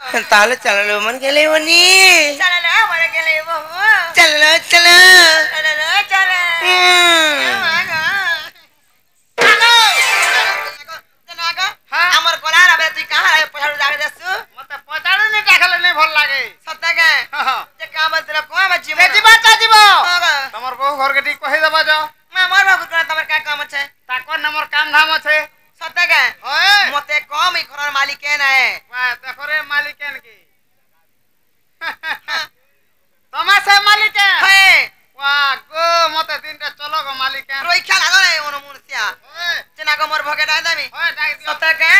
তাহলে চলো মন গেলে বনি চলো মনে গেলে বহু চলো চলো চলো আমার গলার আবে তুই কাহা পছাড়ু লাগে দেসু মতে পচাড়ু নি ডাকলে নি ভাল লাগে সত্যকে যে কাম বলতরা কোয়া বাজি তে জিবা চা দিব তোমার বউ ঘরকে ঠিক কই দেবা যাও মা মোর বাবু কোন তোমার কা কাম আছে তাকর নামর কাম ধাম আছে সত্যকে হয় মতে কম এই ঘরের মালিক কে না ওয়া দেখরে মালিকেন কি তোমার সে মালিকেন হয় ওয়া গো মতে তিনটা চলো গো মালিকেন রই খেলা ধরে ওনো মুনসিয়া হয় চেনা গো মোর ভগে ডাই দামি হয় ডাক দিও সত্যকে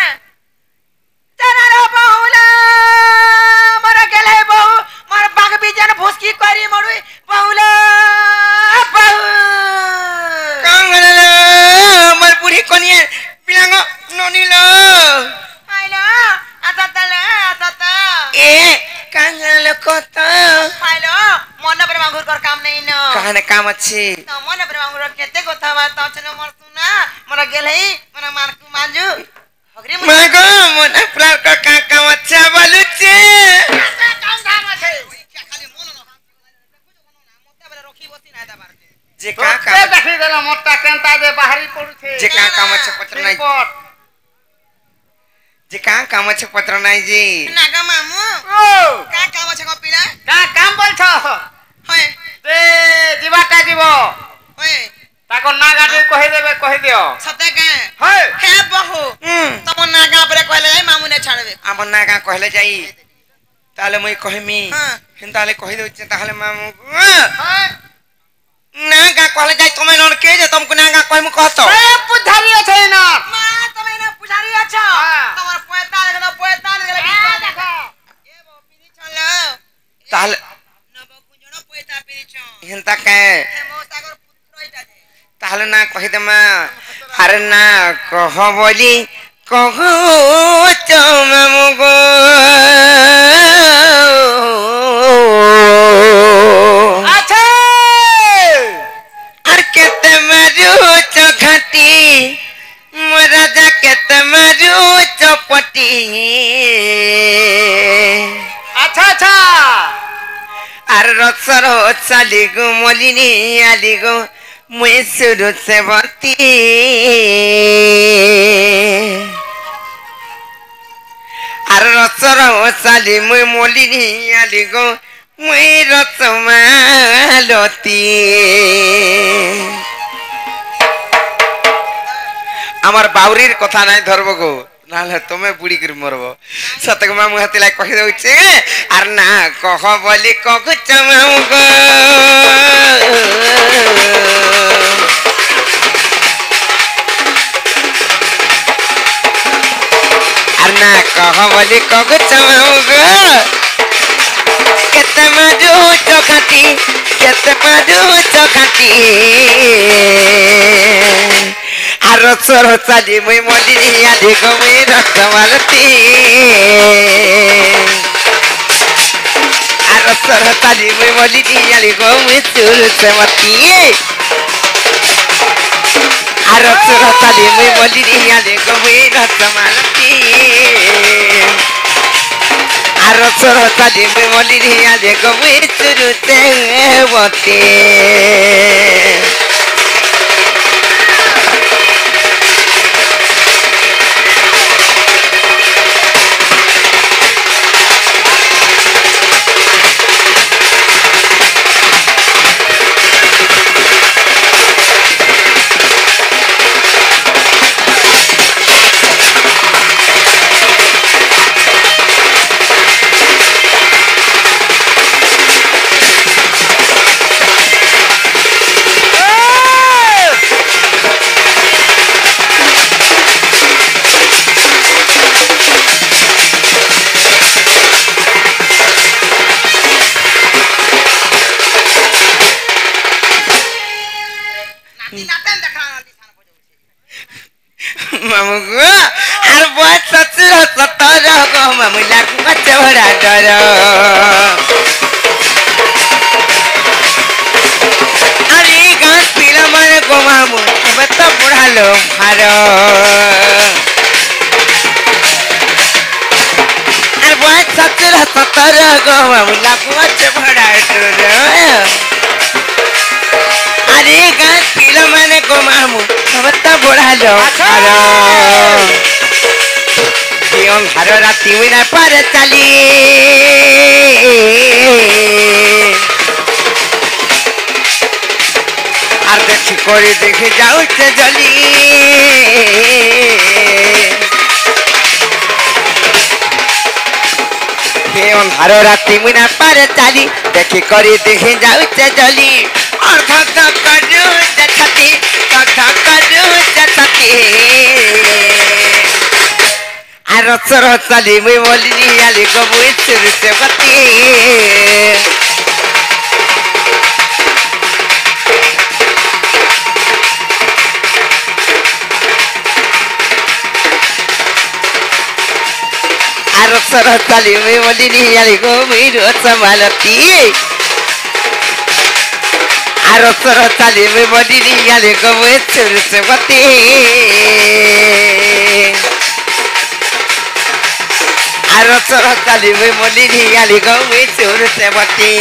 চেনা রে বহুলা মোর গেলে বহু মোর বাগ বিজান ভুসকি করি মরুই বহুলা বহু কাঙ্গলা আমার বুড়ি কনিয়ে পিলাঙ্গ ননিল আইলো আতাতালে আতাতা এ কাঙ্গলা কত আইলো মনে পরে মাগুর কর কাম নেই ন কাহানে কাম আছে তো মনে পরে মাগুর কেতে কথা বাত আছে মোর সুনা মোর গেলেই মানে মারকু মাঞ্জু হগরি মা গো মন প্লার কা কাম আছে বলুছে কাম ধাম আছে খালি মন ন মতে বলে রখি বসি না দাবার যে তো কা কে কাম দেখি দিল মোটা কেনতা যে বাহারি পড়ুছে যে কা কাম আছে পত্র নাই রিপোর্ট যে কা কাম আছে পত্র নাই জি নাগা মামু ও কা কাম আছে কপিলা কা কাম বলছ হয় তে জিবাটা দিব হয় তাকর না গাড়ি কই দিও সত্যকে হয় হে বহু তমন নাগা পরে কইলে মামু নে ছাড়বে আমার না কা কহলে যাই তাহলে মই কহিমি হ্যাঁ। হেন তাহলে কহি দউছে তাহলে মামু হয় না কা কহলে যাই তুমি নন কে যে তুমকো না কা কহিমু কত এ পুধারি আছে না মা তুমি না পুজারি আছো হ্যাঁ। তোমার পয়তা দেখো পয়তা দেখো দেখো এ বো পিনি চলো তাহলে নব কুঞ্জন পয়তা পিনিছ হেন তা কে হে মো সাগর পুত্র এটা যে তাহলে না কহি দেমা আরে না কহ বলি কহ তো মামু গো আছে আর কেতে মারু চঘাটি মরাজা কেতে মারু চপটি আচ্ছা আচ্ছা আর রসর চালি গো মলিনী আলি গো মুই সুরু সেবতী আর রসর চালি মুই মলিনী আলি গো মুই রসমালতী আমার বাউরির কথা নাই ধরব গো নাহলে তুমি বুড়ি করে মরব সতক মামু হাতে লাই কহি দউছে আর না কহ বলি কহুছ মামু গো আর না কহ বলি কহুছ মামু গো কেতে মারু চখাটি কেতে মারু চখাটি আর সর চালি মুই মলিনী আলি গো মুই রসমালতী আর সর চালি মুই মলিনী আলি গো মুই সুরসেমতী আর সর চালি মুই মলিনী আলি গো মুই রসমালতী আর সর চালি মুই মলিনী আলি গো মুই সুরসেমতী মামু গো আর বয়স 17 গো মামু লাগু চড়া ডর আরে গাছ পিলা মানে গো মামু এবার তো পড়ালো ভার আর বয়স 17 तर गो मामला पुच भड़ा अरे गाँ पिला माने गो मामू सबता बढ़ा लो अंधार राति बिना पार चली আর দেখি করে দেখে যাচ্ছে জলি হে অন্ধার রাতি মুনা পারে চালি দেখি করে দেখে যাচ্ছে জলি অর্ধ করু ছাতি অর্ধ করু ছাতি আর রচর চালি মুই বলিনি আলি গো মুই চুরতে গতি আর রচর চালি মুই বলিনি আলি গো মুই রচ মালতি আর রচর চালি মুই বলিনি আলি গো মুই চুরতে গতি আর রচর চালি মুই বলিনি আলি গো মুই চুরতে গতি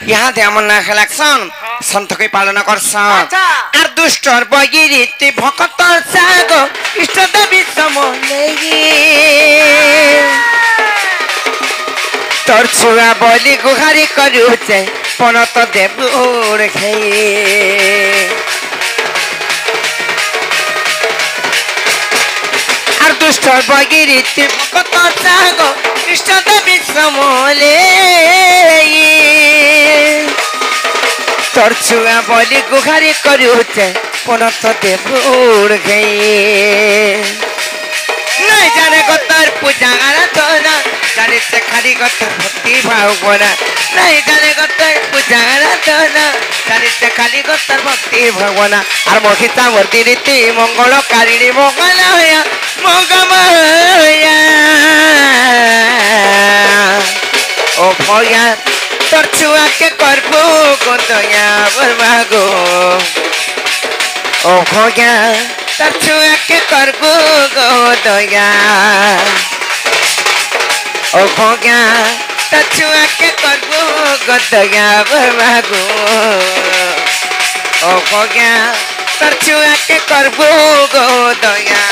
यहाँ मन ना खेलाक्सन सन्तकै पालना गर्छन् आर दुष्टर बगिरीति भकतर सागो इष्ट देवी समले तोर छुआ बलि गुहारी करू चाहिँ पनत देवुर खाए आर दुष्टर बगिरीति भकतर सागो इष्ट देवी समले तोर छुआ बलि गुहारी करू पनत देवुर गए नहीं जाने गतर पूजा आराधना जाने से खाली गतर भक्ति भाव बना नहीं जाने गतर पूजा आराधना जाने से खाली गतर भक्ति भाव बना और मोहिता मूर्ति रीति मंगलकारिणी मंगलया मंगमया ओ भया तोर छुआ के करबो गो दया बरबागो ओ भया तोर छुआ के करबो गो दया ओ भया तोर छुआ के करबो गो दया बरबागो ओ भया तोर छुआ के करबो गो दया